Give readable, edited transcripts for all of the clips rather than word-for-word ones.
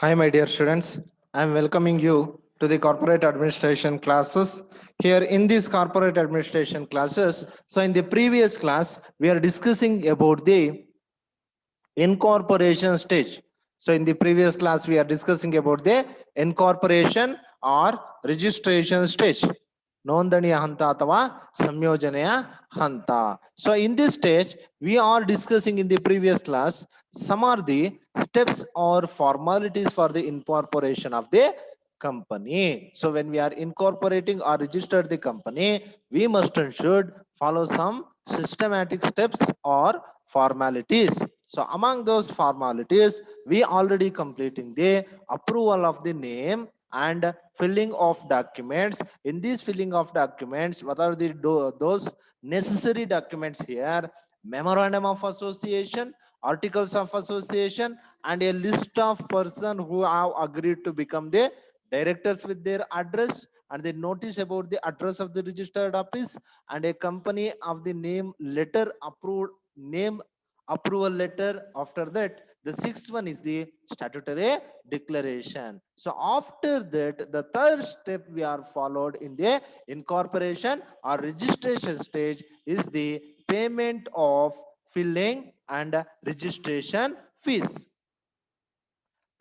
Hi, my dear students. I am welcoming you to the corporate administration classes. Here in these corporate administration classes, so in the previous class, we are discussing about the incorporation stage. So in the previous class, we are discussing about the incorporation or registration stage. ನೋಂದಣಿಯ ಹಂತ ಅಥವಾ ಸಂಯೋಜನೆಯ ಹಂತ. So in this stage, we are discussing in the previous class some are the steps or formalities for the incorporation of the company. So when we are incorporating or registered the company, we must and should follow some systematic steps or formalities. So among those formalities, we already completing the approval of the name and filling of documents. In this filling of documents, what are the those necessary documents here? Memorandum of association, articles of association, and a list of persons who have agreed to become the directors with their address, and the notice about the address of the registered office, and a company of the name letter approved name approval letter. After that, the sixth one is the statutory declaration. So after that, the third step we are followed in the incorporation or registration stage is the payment of filling and registration fees.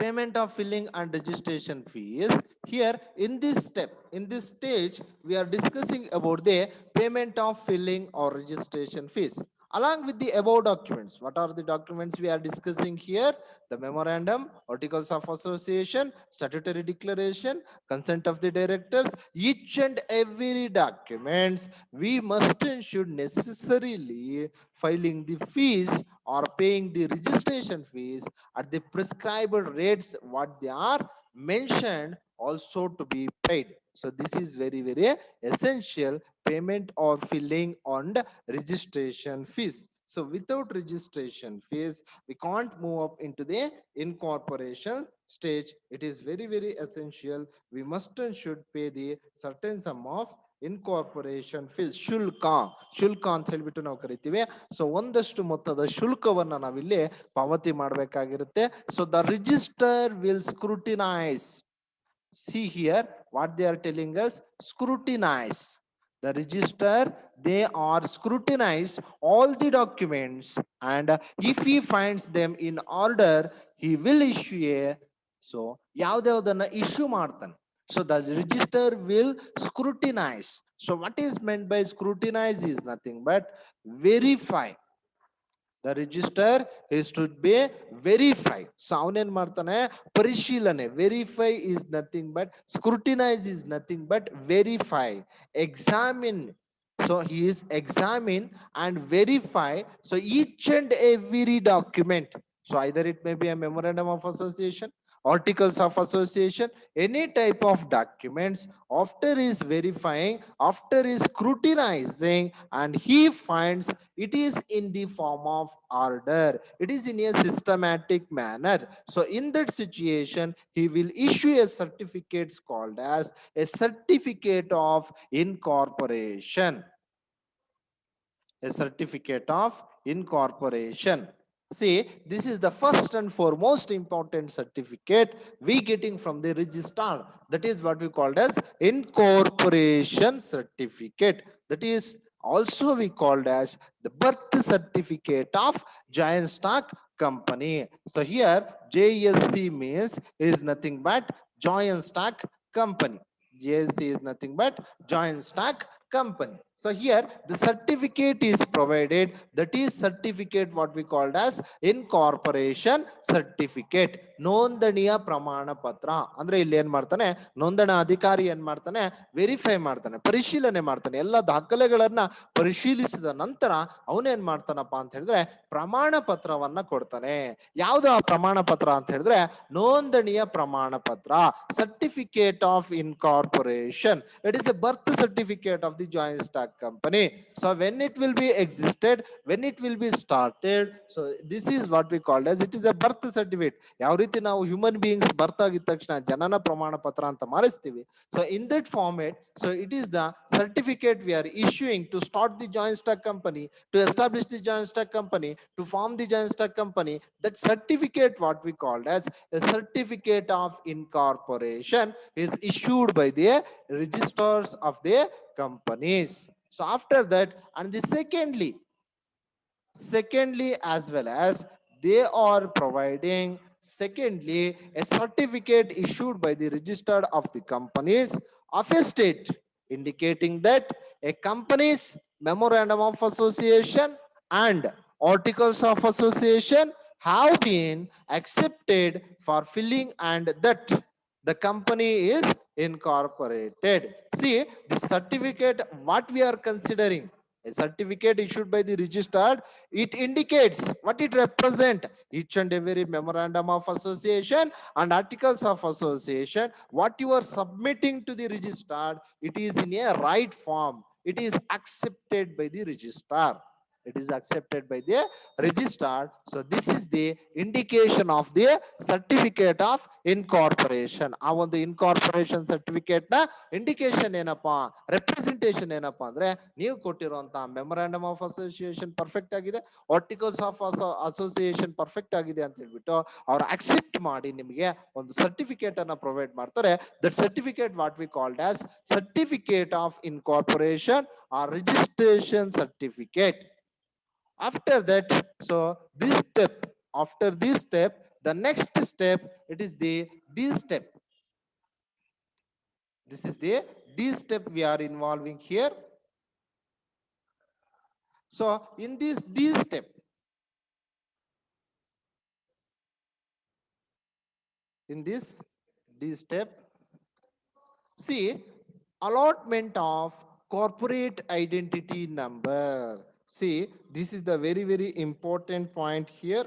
Payment of filling and registration fees. Here in this step, in this stage, we are discussing about the payment of filling or registration fees. Along with the above documents, what are the documents we are discussing here? The memorandum, articles of association, statutory declaration, consent of the directors. Each and every documents we must and should necessarily filing the fees or paying the registration fees at the prescribed rates what they are mentioned also to be paid. So this is very essential, payment or filling and registration fees. So without registration fees, we can't move up into the incorporation stage. It is very essential. We must and should pay the certain sum of incorporation fees. ಶುಲ್ಕ ಅಂತ ಹೇಳ್ಬಿಟ್ಟು ನಾವು ಕರಿತೀವಿ. So ಒಂದಷ್ಟು ಮೊತ್ತದ ಶುಲ್ಕವನ್ನ ನಾವಿಲ್ಲಿ ಪಾವತಿ ಮಾಡಬೇಕಾಗಿರುತ್ತೆ. So the register will scrutinise. See here what they are telling us: scrutinize. The register, they are scrutinize all the documents, and if he finds them in order, he will issue a. So ಯಾವ್ದಾವ್ದನ್ನ issue ಮಾಡ್ತಾನೆ. So the register will scrutinize. So what is meant by scrutinize is nothing but verify. The register is to be verified. So avnen martane parishilane. Verify is nothing but scrutinize is nothing but verify, examine. So he is examine and verify. So each and every document. So either it may be a memorandum of association, articles of association, any type of documents, after is verifying, after is scrutinizing, and he finds it is in the form of order, it is in a systematic manner. So in that situation, he will issue a certificate called as a certificate of incorporation. A certificate of incorporation. See, this is the first and foremost important certificate we getting from the registrar. That is what we called as incorporation certificate. That is also we called as the birth certificate of joint stock company. So here JSC means is nothing but joint stock company. JSC is nothing but joint stock company. So here the certificate is provided, that is certificate what we called as incorporation certificate. ನೋಂದಣಿಯ ಪ್ರಮಾಣ ಪತ್ರ ಅಂದ್ರೆ ಇಲ್ಲಿ ಏನ್ ಮಾಡ್ತಾನೆ, ನೋಂದಣಾ ಅಧಿಕಾರಿ ಏನ್ ಮಾಡ್ತಾನೆ, ವೆರಿಫೈ ಮಾಡ್ತಾನೆ, ಪರಿಶೀಲನೆ ಮಾಡ್ತಾನೆ. ಎಲ್ಲ ದಾಖಲೆಗಳನ್ನ ಪರಿಶೀಲಿಸಿದ ನಂತರ ಅವನೇನ್ ಮಾಡ್ತಾನಪ್ಪ ಅಂತ ಹೇಳಿದ್ರೆ ಪ್ರಮಾಣ ಪತ್ರವನ್ನ ಕೊಡ್ತಾನೆ. ಯಾವ್ದು ಆ ಪ್ರಮಾಣ ಪತ್ರ ಅಂತ ಹೇಳಿದ್ರೆ ನೋಂದಣಿಯ ಪ್ರಮಾಣ ಪತ್ರ, certificate of incorporation. It is A birth certificate of the the joint stock company. So when it will be existed, when it will be started, so this is what we call as it is a birth certificate. ಯಾವ ರೀತಿ ನಾವು human beings birth ಆಗಿದ ತಕ್ಷಣ ಜನನ ಪ್ರಮಾಣ ಪತ್ರ ಅಂತ ಮಾಡಿಸ್ತೀವಿ. So in that format, so it is the certificate we are issuing to start the joint stock company, to establish the joint stock company, to form the joint stock company. That certificate, what we called as a certificate of incorporation, is issued by the registers of the companies. So after that, and the secondly as well as they are providing secondly a certificate issued by the register of the companies of a state, indicating that a company's memorandum of association and articles of association have been accepted for filling and that the company is incorporated. See, the certificate what we are considering, a certificate issued by the registered, it indicates what it represents, each and every memorandum of association and articles of association what you are submitting to the registered, it is in a right form, it is accepted by the registrar, it is accepted by the registered. So this is the indication of the certificate of incorporation. ಆ ಒಂದು incorporation certificate ನ indication ಏನಪ್ಪಾ, representation ಏನಪ್ಪಾ ಅಂದ್ರೆ ನೀವು ಕೊಟ್ಟಿರುವಂತಹ memorandum of association perfect ಆಗಿದೆ, articles of association perfect ಆಗಿದೆ ಅಂತ ಹೇಳ್ಬಿಟ್ಟು ಅವ್ರು ಅಕ್ಸೆಪ್ಟ್ ಮಾಡಿ ನಿಮಗೆ ಒಂದು ಸರ್ಟಿಫಿಕೇಟ್ ಅನ್ನ ಪ್ರೊವೈಡ್ ಮಾಡ್ತಾರೆ. That certificate what we called as certificate of incorporation or registration certificate. After that, so this step, after this step, the next step, it is the D step. This is the D step we are involving here. So in this D step, in this D step, see, allotment of corporate identity number. See, this is the very, very important point here.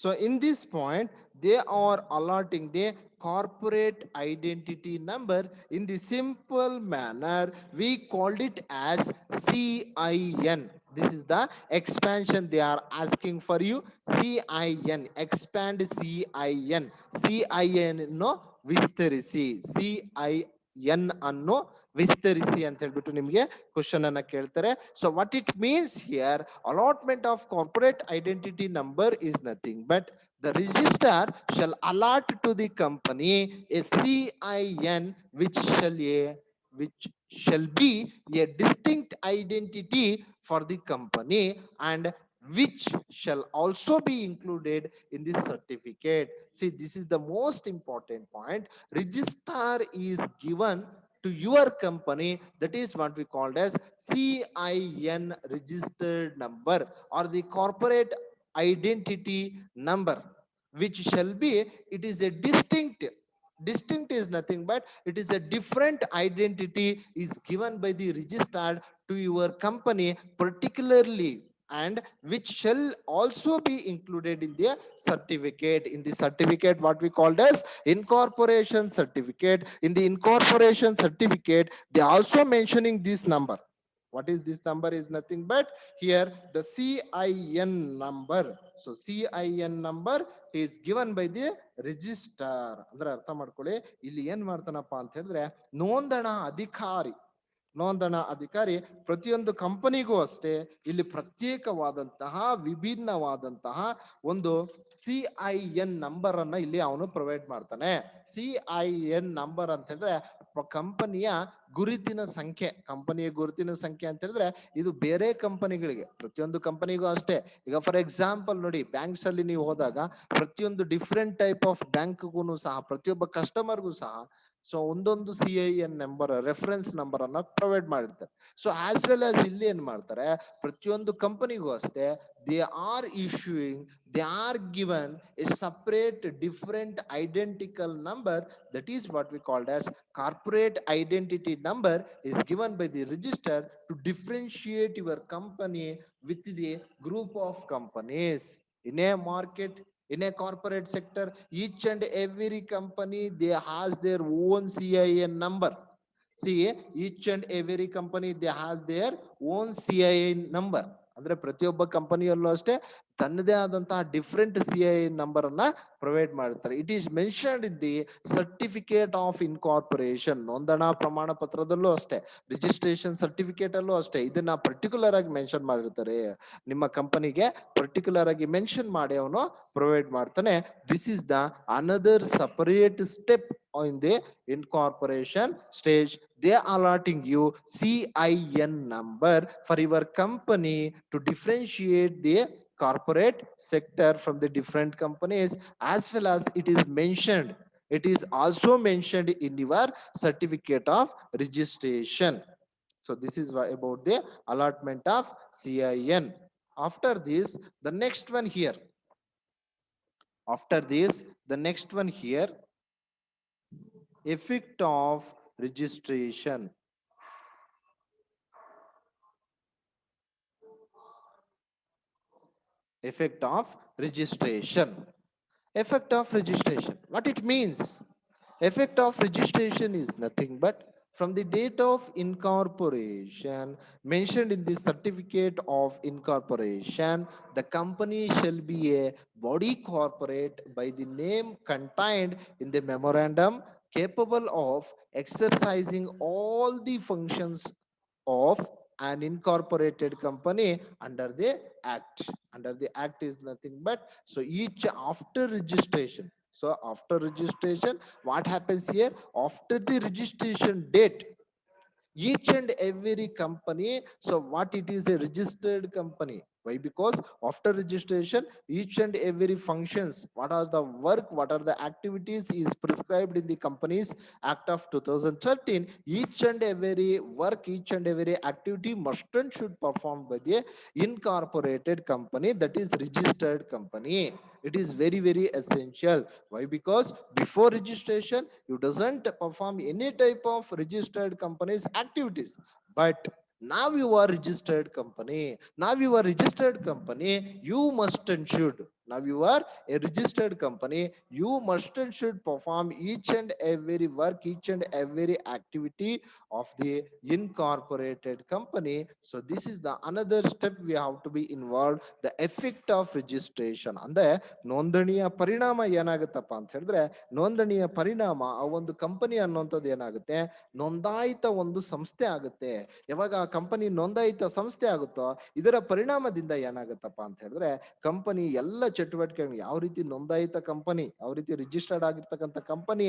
So in this point, they are allotting the corporate identity number in the simple manner. We called it as CIN. This is the expansion they are asking for you. CIN, expand CIN. CIN no ವಿಸ್ತರಿಸಿ, CIN ಅನ್ನು ವಿಸ್ತರಿಸಿ ಅಂತ ಹೇಳ್ಬಿಟ್ಟು ನಿಮಗೆ question ಅನ್ನ ಕೇಳ್ತಾರೆ. So what it means here, allotment of corporate identity number is nothing but the registrar shall allot to the company a CIN which shall be a distinct identity for the company and which shall also be included in this certificate. See, this is the most important point. Registrar is given to your company, that is what we called as CIN registered number or the corporate identity number, which shall be, it is a distinct is nothing but it is a different identity is given by the registered to your company particularly, and which shall also be included in the certificate. In the certificate what we called as incorporation certificate, in the incorporation certificate they also mentioning this number. What is this number is nothing but here the CIN number. So CIN number is given by the register. ಅಂದ್ರೆ ಅರ್ಥ ಮಾಡ್ಕೊಳ್ಳಿ, ಇಲ್ಲಿ ಏನ್ ಮಾಡ್ತಾನಪ್ಪ ಅಂತ ಹೇಳಿದ್ರೆ ನೋಂದಣಾ ಅಧಿಕಾರಿ, ನೋಂದಣಾ ಅಧಿಕಾರಿ ಪ್ರತಿಯೊಂದು ಕಂಪನಿಗೂ ಅಷ್ಟೇ ಇಲ್ಲಿ ಪ್ರತ್ಯೇಕವಾದಂತಹ ವಿಭಿನ್ನವಾದಂತಹ ಒಂದು CIN ನಂಬರ್ ಅನ್ನ ಇಲ್ಲಿ ಅವನು ಪ್ರೊವೈಡ್ ಮಾಡ್ತಾನೆ. CIN ನಂಬರ್ ಅಂತ ಹೇಳಿದ್ರೆ ಕಂಪನಿಯ ಗುರುತಿನ ಸಂಖ್ಯೆ, ಕಂಪನಿಯ ಗುರುತಿನ ಸಂಖ್ಯೆ ಅಂತ ಹೇಳಿದ್ರೆ ಇದು ಬೇರೆ ಕಂಪನಿಗಳಿಗೆ, ಪ್ರತಿಯೊಂದು ಕಂಪನಿಗೂ ಅಷ್ಟೇ. ಈಗ ಫಾರ್ ಎಕ್ಸಾಂಪಲ್ ನೋಡಿ, ಬ್ಯಾಂಕ್ಸ್ ಅಲ್ಲಿ ನೀವು ಹೋದಾಗ ಪ್ರತಿಯೊಂದು ಡಿಫ್ರೆಂಟ್ ಟೈಪ್ ಆಫ್ ಬ್ಯಾಂಕ್ಗೂ ಸಹ ಪ್ರತಿಯೊಬ್ಬ ಕಸ್ಟಮರ್ಗೂ ಸಹ ಸೊ ಒಂದೊಂದು CIN ನಂಬರ್, ರೆಫರೆನ್ಸ್ ನಂಬರ್ ಅನ್ನ ಪ್ರೊವೈಡ್ ಮಾಡಿರ್ತಾರೆ. ಸೊ ಆಸ್ ವೆಲ್ ಆಸ್ ಇಲ್ಲಿ ಏನ್ ಮಾಡ್ತಾರೆ, ಪ್ರತಿಯೊಂದು ಕಂಪನಿಗೂ ಅಷ್ಟೇ they are issuing, they are given a separate different identical number, that is what we called as corporate identity number is given by the register to differentiate your company with the group of companies in a market. In a corporate sector, each and every company they has their own CIN number. See, each and every company they has their own CII number. ಅಂದ್ರೆ ಪ್ರತಿಯೊಬ್ಬ ಕಂಪನಿಯಲ್ಲೂ ಅಷ್ಟೇ ತನ್ನದೇ ಆದಂತಹ different CII number ಅನ್ನ provide ಮಾಡ್ತಾರೆ. It is mentioned in the certificate of incorporation. ನೋಂದಣಾ ಪ್ರಮಾಣ ಪತ್ರದಲ್ಲೂ ಅಷ್ಟೇ, ರಿಜಿಸ್ಟ್ರೇಷನ್ ಸರ್ಟಿಫಿಕೇಟ್ ಅಲ್ಲೂ ಅಷ್ಟೇ ಇದನ್ನ ಪರ್ಟಿಕ್ಯುಲರ್ ಆಗಿ ಮೆನ್ಷನ್ ಮಾಡಿರ್ತಾರೆ. ನಿಮ್ಮ ಕಂಪನಿಗೆ ಪರ್ಟಿಕ್ಯುಲರ್ ಆಗಿ ಮೆನ್ಷನ್ ಮಾಡಿ ಅವನು ಪ್ರೊವೈಡ್ ಮಾಡ್ತಾನೆ. This is the another separate step in the incorporation stage. They are allotting you CIN number for your company to differentiate the corporate sector from the different companies, as well as it is mentioned, it is also mentioned in your certificate of registration. So this is about the allotment of CIN. After this, the next one here, after this the next one here, effect of registration. Effect of registration. Effect of registration, what it means? Effect of registration is nothing but from the date of incorporation mentioned in the certificate of incorporation, the company shall be a body corporate by the name contained in the memorandum, capable of exercising all the functions of an incorporated company under the act. Under the act is nothing but, so each after registration, so after registration what happens here, after the registration date, each and every company, so what it is, a registered company. Why? Because after registration each and every functions, what are the work, what are the activities is prescribed in the companies act of 2013. Each and every work, each and every activity must and should perform by the incorporated company, that is registered company. It is very very essential. Why? Because before registration you doesn't perform any type of registered companies activities, but now you are registered company, now you are registered company, you must and should, now you are a registered company, you must and should perform each and every work, each and every activity of the incorporated company. So this is the another step we have to be involved, the effect of registration. ಅಂದ್ರೆ ನೋಂದಣಿಯ ಪರಿಣಾಮ ಏನಾಗುತ್ತಪ್ಪ ಅಂತ ಹೇಳಿದ್ರೆ, ನೋಂದಣಿಯ ಪರಿಣಾಮ ಆ ಒಂದು company ಅನ್ನುವಂಥದ್ದು ಏನಾಗುತ್ತೆ, ನೋಂದಾಯಿತ ಒಂದು ಸಂಸ್ಥೆ ಆಗುತ್ತೆ. ಯಾವಾಗ ಆ ಕಂಪನಿ ನೋಂದಾಯಿತ ಸಂಸ್ಥೆ ಆಗುತ್ತೋ ಇದರ ಪರಿಣಾಮದಿಂದ ಏನಾಗುತ್ತಪ್ಪ ಅಂತ ಹೇಳಿದ್ರೆ, ಕಂಪನಿ ಎಲ್ಲ ಚಟುವಟಿಕೆಗಳು ಯಾವ ರೀತಿ ನೋಂದಾಯಿತ ಕಂಪನಿ, ಯಾವ ರೀತಿ ರಿಜಿಸ್ಟರ್ಡ್ ಆಗಿರ್ತಕ್ಕಂಥ ಕಂಪನಿ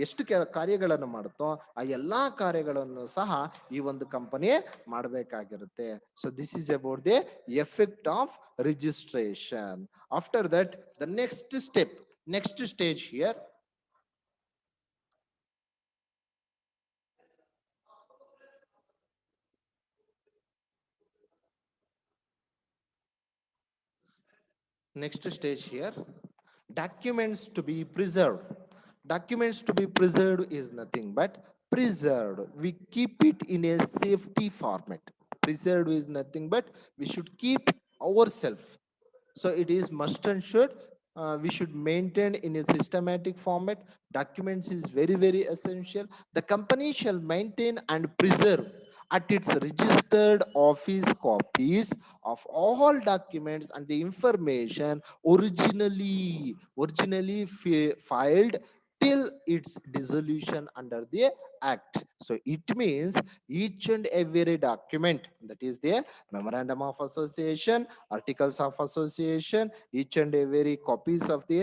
ಎಷ್ಟು ಕಾರ್ಯಗಳನ್ನು ಮಾಡುತ್ತೋ ಆ ಎಲ್ಲಾ ಕಾರ್ಯಗಳನ್ನು ಸಹ ಈ ಒಂದು ಕಂಪನಿ ಮಾಡಬೇಕಾಗಿರುತ್ತೆ. So this is about the effect of registration. After that, the next step, next stage here, next stage here, documents to be preserved. Documents to be preserved is nothing but preserved, we keep it in a safety format. Preserved is nothing but we should keep ourselves, so it is must and should, we should maintain in a systematic format. Documents is very very essential. The company shall maintain and preserve at its registered office copies of all documents and the information originally filed till its dissolution under the act. So it means each and every document, that is the memorandum of association, articles of association, each and every copies of the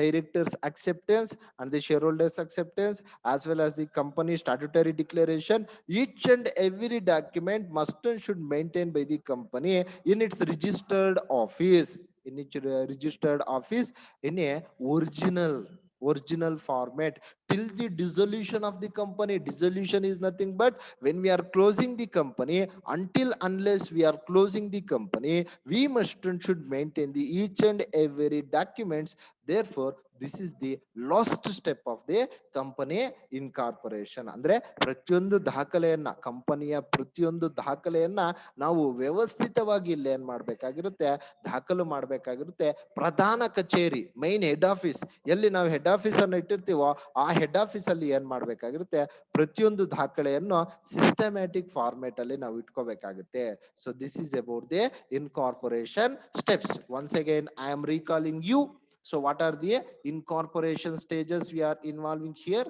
directors acceptance and the shareholders acceptance, as well as the company statutory declaration, each and every document must and should maintain by the company in its registered office, in its registered office in a original format till the dissolution of the company. Dissolution is nothing but when we are closing the company. Until unless we are closing the company, we must and should maintain the each and every documents. Therefore this is the last step of the company incorporation. ಅಂದ್ರೆ ಪ್ರತಿಯೊಂದು ದಾಖಲೆಯನ್ನ, ಕಂಪನಿಯ ಪ್ರತಿಯೊಂದು ದಾಖಲೆಯನ್ನ ನಾವು ವ್ಯವಸ್ಥಿತವಾಗಿ ಇಲ್ಲಿ ಏನ್ ಮಾಡ್ಬೇಕಾಗಿರುತ್ತೆ, ದಾಖಲು ಮಾಡ್ಬೇಕಾಗಿರುತ್ತೆ. ಪ್ರಧಾನ ಕಚೇರಿ, ಮೈನ್ ಹೆಡ್ ಆಫೀಸ್, ಎಲ್ಲಿ ನಾವು ಹೆಡ್ ಆಫೀಸ್ ಅನ್ನು ಇಟ್ಟಿರ್ತೀವೋ ಆ ಹೆಡ್ ಆಫೀಸ್ ಅಲ್ಲಿ ಏನ್ ಮಾಡ್ಬೇಕಾಗಿರುತ್ತೆ, ಪ್ರತಿಯೊಂದು ದಾಖಲೆಯನ್ನು ಸಿಸ್ಟಮ್ಯಾಟಿಕ್ ಫಾರ್ಮೆಟ್ ಅಲ್ಲಿ ನಾವು ಇಟ್ಕೋಬೇಕಾಗುತ್ತೆ. So this is about the incorporation steps. Once again I am recalling you. So what are the incorporation stages we are involving here?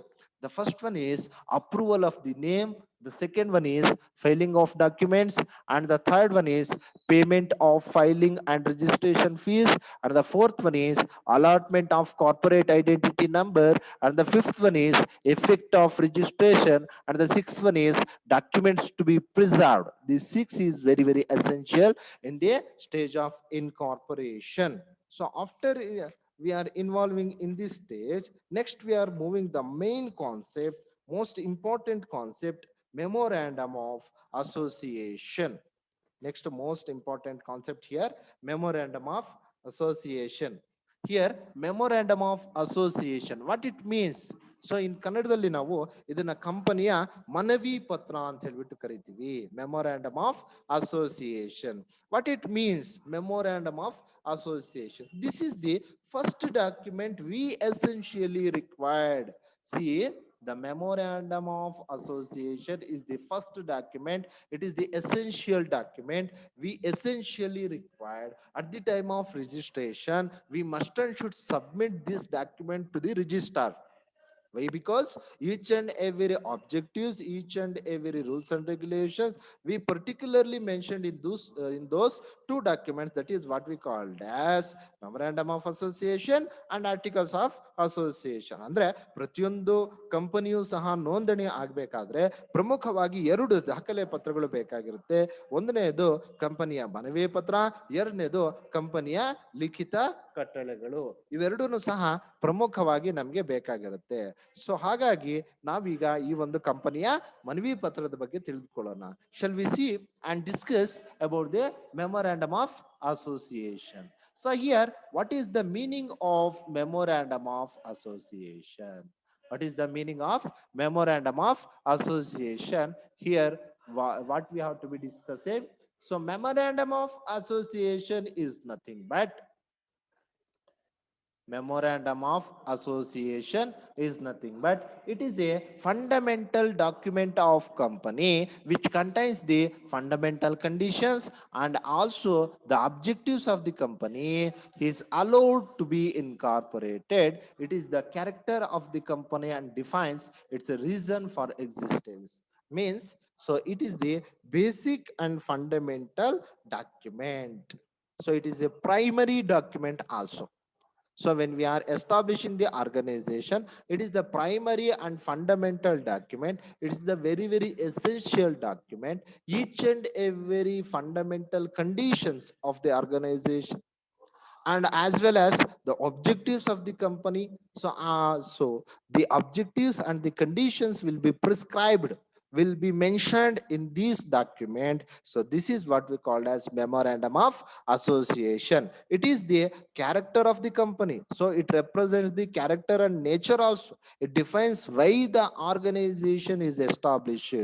The first one is approval of the name. The second one is filing of documents. And the third one is payment of filing and registration fees. And the fourth one is allotment of corporate identity number. And the fifth one is effect of registration. And the sixth one is documents to be preserved. This six is very, very essential in the stage of incorporation. So after we are involving in this stage, next we are moving the main concept, most important concept, memorandum of association. Next most important concept here, memorandum of association. Here memorandum of association, what it means? So in ಕನ್ನಡದಲ್ಲಿ ನಾವು ಇದನ್ನ ಕಂಪನಿಯ ಮನವಿ ಪತ್ರ ಅಂತ ಹೇಳ್ಬಿಟ್ಟು ಕರಿತೀವಿ, memorandum of association. What it means memorandum of association? This is the first document we essentially required. See, the memorandum of association is the first document. It is the essential document we essentially required at the time of registration. We must and should submit this document to the registrar. Why? Because each and every objectives, each and every rules and regulations we particularly mentioned in those two documents. That is what we called as memorandum of association and articles of association. ಅಂದ್ರೆ ಪ್ರತಿಯೊಂದು ಕಂಪನಿಯೂ ಸಹ ನೋಂದಣಿ ಆಗಬೇಕಾದ್ರೆ ಪ್ರಮುಖವಾಗಿ ಎರಡು ದಾಖಲೆ ಪತ್ರಗಳು ಬೇಕಾಗಿರುತ್ತೆ. ಒಂದನೇದು ಕಂಪನಿಯ ಮನವಿ ಪತ್ರ, ಎರಡನೇದು ಕಂಪನಿಯ ಲಿಖಿತ ಕಟ್ಟಳೆಗಳು. ಇವೆರಡೂ ಸಹ ಪ್ರಮುಖವಾಗಿ ನಮಗೆ ಬೇಕಾಗಿರುತ್ತೆ. ಸೊ ಹಾಗಾಗಿ ನಾವೀಗ ಈ ಒಂದು ಕಂಪನಿಯ ಮನವಿ ಪತ್ರದ ಬಗ್ಗೆ ತಿಳಿದುಕೊಳ್ಳೋಣ. Shall we C and discuss about the memorandum of association. So here what is the meaning of memorandum of association? What is the meaning of memorandum of association? Here what we have to be discussing. So memorandum of association is nothing but memorandum of association is nothing but it is a fundamental document of company which contains the fundamental conditions and also the objectives of the company is allowed to be incorporated. It is the character of the company and defines its reason for existence. Means, so it is the basic and fundamental document. So it is a primary document also. So when we are establishing the organization, it is the primary and fundamental document. It is the very, very essential document. Each and every fundamental conditions of the organization and as well as the objectives of the company. So the objectives and the conditions will be prescribed, will be mentioned in this document. So this is what we call as memorandum of association. It is the character of the company. So it represents the character and nature also. It defines why the organization is established.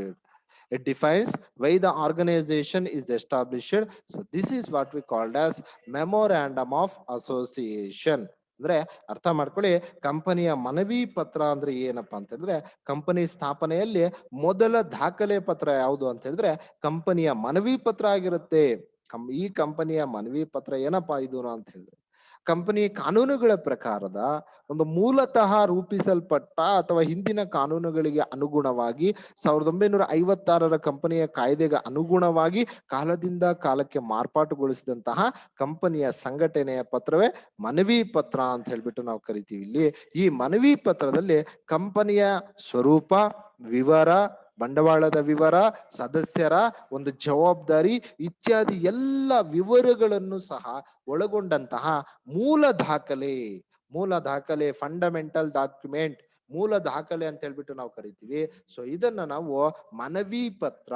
It defines why the organization is established. So this is what we called as memorandum of association. ಅಂದ್ರೆ ಅರ್ಥ ಮಾಡ್ಕೊಳ್ಳಿ, ಕಂಪನಿಯ ಮನವಿ ಪತ್ರ ಅಂದ್ರೆ ಏನಪ್ಪಾ ಅಂತ ಹೇಳಿದ್ರೆ, ಕಂಪನಿ ಸ್ಥಾಪನೆಯಲ್ಲಿ ಮೊದಲ ದಾಖಲೆ ಪತ್ರ ಯಾವುದು ಅಂತ ಹೇಳಿದ್ರೆ ಕಂಪನಿಯ ಮನವಿ ಪತ್ರ ಆಗಿರುತ್ತೆ. ಈ ಕಂಪನಿಯ ಮನವಿ ಪತ್ರ ಏನಪ್ಪಾ ಇದು ಅಂತ ಹೇಳಿದ್ರೆ, ಕಂಪನಿ ಕಾನೂನುಗಳ ಪ್ರಕಾರದ ಒಂದು ಮೂಲತಃ ರೂಪಿಸಲ್ಪಟ್ಟ ಅಥವಾ ಹಿಂದಿನ ಕಾನೂನುಗಳಿಗೆ ಅನುಗುಣವಾಗಿ 1956ರ ಕಂಪನಿಯ ಕಾಯ್ದೆಗೆ ಅನುಗುಣವಾಗಿ ಕಾಲದಿಂದ ಕಾಲಕ್ಕೆ ಮಾರ್ಪಾಟುಗೊಳಿಸಿದಂತಹ ಕಂಪನಿಯ ಸಂಘಟನೆಯ ಪತ್ರವೇ ಮನವಿ ಪತ್ರ ಅಂತ ಹೇಳ್ಬಿಟ್ಟು ನಾವು ಕರಿತೀವಿ. ಇಲ್ಲಿ ಈ ಮನವಿ ಪತ್ರದಲ್ಲಿ ಕಂಪನಿಯ ಸ್ವರೂಪ, ವಿವರ, ಬಂಡವಾಳದ ವಿವರ, ಸದಸ್ಯರ ಒಂದು ಜವಾಬ್ದಾರಿ ಇತ್ಯಾದಿ ಎಲ್ಲ ವಿವರಗಳನ್ನು ಸಹ ಒಳಗೊಂಡಂತಹ ಮೂಲ ದಾಖಲೆ ಫಂಡಮೆಂಟಲ್ ಡಾಕ್ಯುಮೆಂಟ್, ಮೂಲ ದಾಖಲೆ ಅಂತ ಹೇಳ್ಬಿಟ್ಟು ನಾವು ಕರಿತೀವಿ. ಸೊ ಇದನ್ನ ನಾವು ಮನವಿ ಪತ್ರ,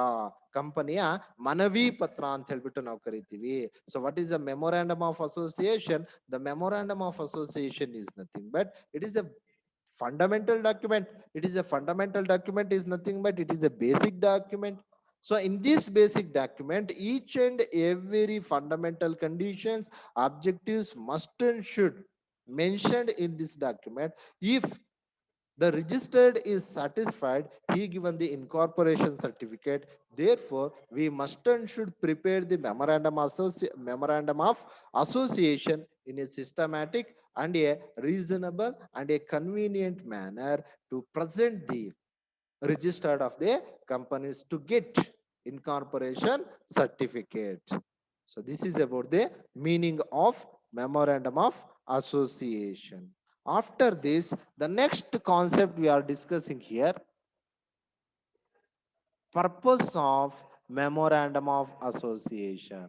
ಕಂಪನಿಯ ಮನವಿ ಪತ್ರ ಅಂತ ಹೇಳ್ಬಿಟ್ಟು ನಾವು ಕರಿತೀವಿ. So what is the memorandum of association? The memorandum of association is nothing but it is A fundamental document. It is a fundamental document is nothing but it is a basic document. So in this basic document, each and every fundamental conditions, objectives must and should mentioned in this document. If the registered is satisfied, he given the incorporation certificate. Therefore we must and should prepare the memorandum of association in a systematic and a reasonable and a convenient manner to present the registered of the companies to get incorporation certificate. So this is about the meaning of memorandum of association. After this, the next concept we are discussing here, purpose of memorandum of association.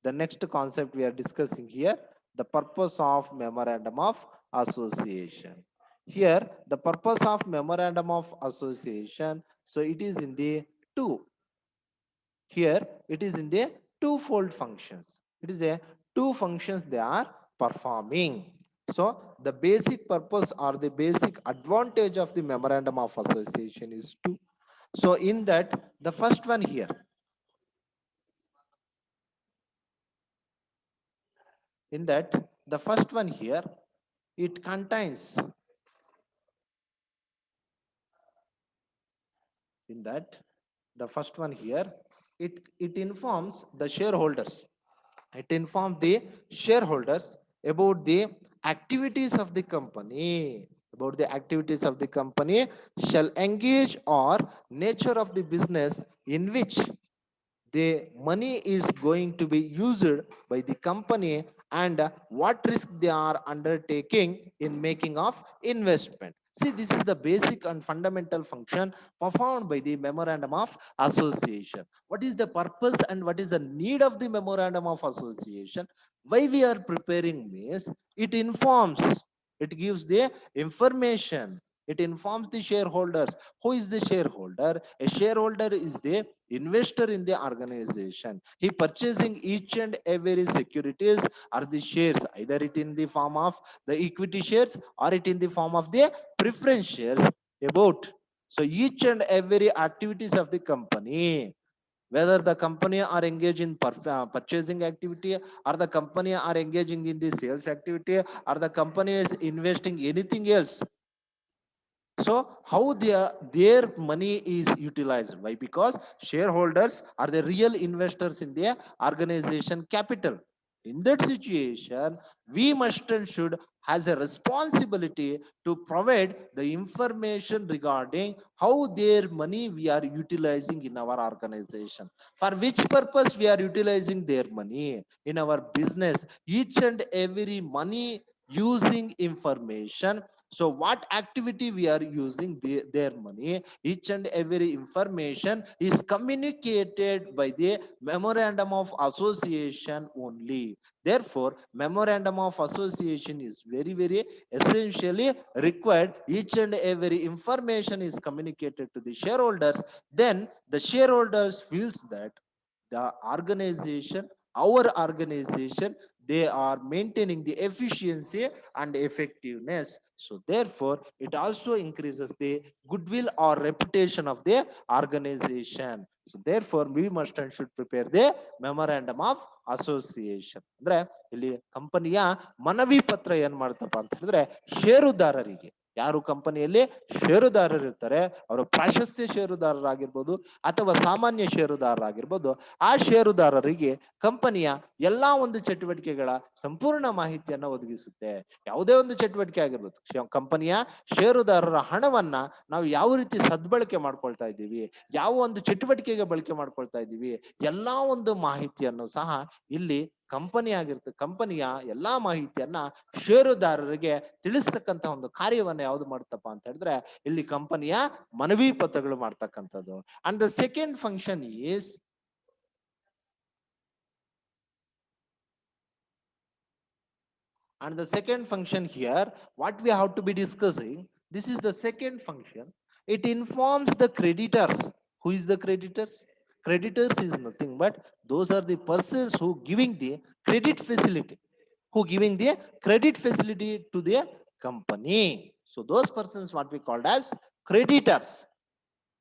The next concept we are discussing here, the purpose of memorandum of association. Here, the purpose of memorandum of association, so it is in the two. Here, it is in the twofold functions. It is a two functions they are performing. So the basic purpose or the basic advantage of the memorandum of association is two. So in that, the first one here, in that, the first one here, it contains, in that, the first one here, it informs the shareholders. It informs the shareholders about the activities of the company, about the activities of the company shall engage or nature of the business in which the money is going to be used by the company, and what risk they are undertaking in making of investment. See, this is the basic and fundamental function performed by the memorandum of association. What is the purpose and what is the need of the memorandum of association? Why we are preparing means it informs, it gives the information, it informs the shareholders. Who is the shareholder? A shareholder is the investor in the organization. He purchasing each and every securities or the shares, either it in the form of the equity shares or it in the form of the preference shares about. So each and every activities of the company, whether the company are engaged in purchasing activity or the company are engaging in the sales activity or the company is investing anything else, so how their money is utilized? Why? Because shareholders are the real investors in the organization capital. In that situation, we must and should has a responsibility to provide the information regarding how their money we are utilizing in our organization. For which purpose we are utilizing their money in our business. Each and every money using information. So what activity we are using their money, each and every information is communicated by the memorandum of association only. Therefore, memorandum of association is very, very essentially required. Each and every information is communicated to the shareholders. Then the shareholders feels that the organization, our organization, they are maintaining the efficiency and effectiveness. So therefore, it also increases the goodwill or reputation of the organization. So therefore, we must and should prepare the memorandum of association. ಅಂದ್ರೆ ಇಲ್ಲಿ ಕಂಪನಿಯ ಮನವಿ ಪತ್ರ ಏನ್ ಮಾಡ್ತಪ್ಪ ಅಂತ ಹೇಳಿದ್ರೆ, ಷೇರುದಾರರಿಗೆ, ಯಾರು ಕಂಪನಿಯಲ್ಲಿ ಷೇರುದಾರರು ಇರ್ತಾರೆ, ಅವರು ಪ್ರಾಶಸ್ತ್ಯ ಷೇರುದಾರರಾಗಿರ್ಬೋದು ಅಥವಾ ಸಾಮಾನ್ಯ ಷೇರುದಾರರಾಗಿರ್ಬೋದು, ಆ ಷೇರುದಾರರಿಗೆ ಕಂಪನಿಯ ಎಲ್ಲಾ ಒಂದು ಚಟುವಟಿಕೆಗಳ ಸಂಪೂರ್ಣ ಮಾಹಿತಿಯನ್ನ ಒದಗಿಸುತ್ತೆ. ಯಾವುದೇ ಒಂದು ಚಟುವಟಿಕೆ ಆಗಿರ್ಬೋದು, ಕಂಪನಿಯ ಷೇರುದಾರರ ಹಣವನ್ನ ನಾವು ಯಾವ ರೀತಿ ಸದ್ಬಳಕೆ ಮಾಡ್ಕೊಳ್ತಾ ಇದ್ದೀವಿ, ಯಾವ ಒಂದು ಚಟುವಟಿಕೆಗೆ ಬಳಕೆ ಮಾಡ್ಕೊಳ್ತಾ ಇದ್ದೀವಿ, ಎಲ್ಲಾ ಒಂದು ಮಾಹಿತಿಯನ್ನು ಸಹ ಇಲ್ಲಿ ಕಂಪನಿಯ ಎಲ್ಲಾ ಮಾಹಿತಿಯನ್ನ ಷೇರುದಾರರಿಗೆ ತಿಳಿಸ್ತಕ್ಕಂತ ಒಂದು ಕಾರ್ಯವನ್ನ ಯಾವ್ದು ಮಾಡುತ್ತಪ್ಪ ಅಂತ ಹೇಳಿದ್ರೆ ಇಲ್ಲಿ ಕಂಪನಿಯ ಮನವಿ ಪತ್ರಗಳು ಮಾಡ್ತಕ್ಕಂಥದ್ದು. And the second function is, and the second function here, what we have to be discussing, this is the second function. It informs the creditors. Who is the creditors? Creditors is nothing but those are the persons who giving the credit facility, who giving the credit facility to the company. So those persons what we called as creditors,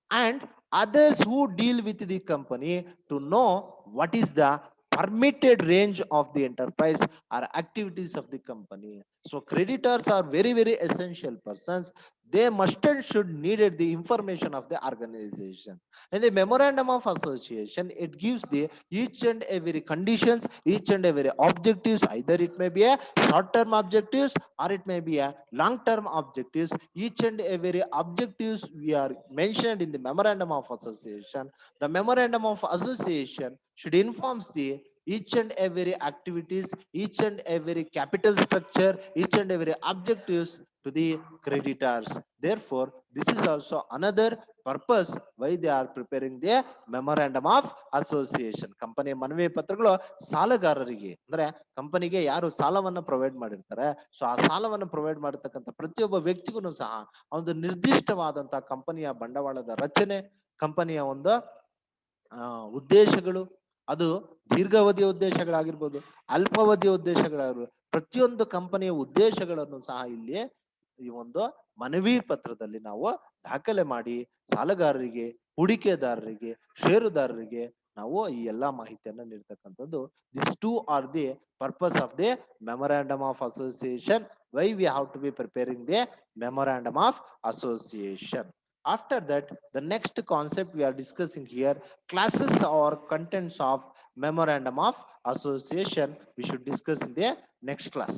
and others who deal with the company to know what is the permitted range of the enterprise or activities of the company. So creditors are very very essential persons. They must and should needed the information of the organization. In the memorandum of association, it gives the each and every conditions, each and every objectives. Either it may be a short term objectives or it may be a long term objectives. Each and every objectives we are mentioned in the memorandum of association. The memorandum of association should informs the each and every activities, each and every capital structure, each and every objectives to the creditors. Therefore, this is also another purpose why they are preparing the memorandum of association. ಕಂಪನಿಯ ಮನವಿ ಪತ್ರಗಳು ಸಾಲಗಾರರಿಗೆ, ಅಂದ್ರೆ ಕಂಪನಿಗೆ ಯಾರು ಸಾಲವನ್ನು provide ಮಾಡಿರ್ತಾರೆ, so ಆ ಸಾಲವನ್ನು ಪ್ರೊವೈಡ್ ಮಾಡಿರ್ತಕ್ಕಂಥ ಪ್ರತಿಯೊಬ್ಬ ವ್ಯಕ್ತಿಗೂ ಸಹ ಒಂದು ನಿರ್ದಿಷ್ಟವಾದಂತಹ ಕಂಪನಿಯ ಬಂಡವಾಳದ ರಚನೆ, ಕಂಪನಿಯ ಒಂದು ಉದ್ದೇಶಗಳು, ಅದು ದೀರ್ಘಾವಧಿಯ ಉದ್ದೇಶಗಳಾಗಿರ್ಬೋದು, ಅಲ್ಪಾವಧಿಯ ಉದ್ದೇಶಗಳಾಗಿರ್ಬೋದು, ಪ್ರತಿಯೊಂದು ಕಂಪನಿಯ ಉದ್ದೇಶಗಳನ್ನು ಸಹ ಇಲ್ಲಿ ಈ ಒಂದು ಮನವಿ ಪತ್ರದಲ್ಲಿ ನಾವು ದಾಖಲೆ ಮಾಡಿ ಸಾಲಗಾರರಿಗೆ, ಹೂಡಿಕೆದಾರರಿಗೆ, ಷೇರುದಾರರಿಗೆ ನಾವು ಈ ಎಲ್ಲಾ ಮಾಹಿತಿಯನ್ನ ನೀಡ್ತಕ್ಕಂಥದ್ದು. This two are the purpose of the memorandum of association. Why we have to be preparing the memorandum of association. After that, the next concept we are discussing here, classes or contents of memorandum of association, we should discuss in the next class.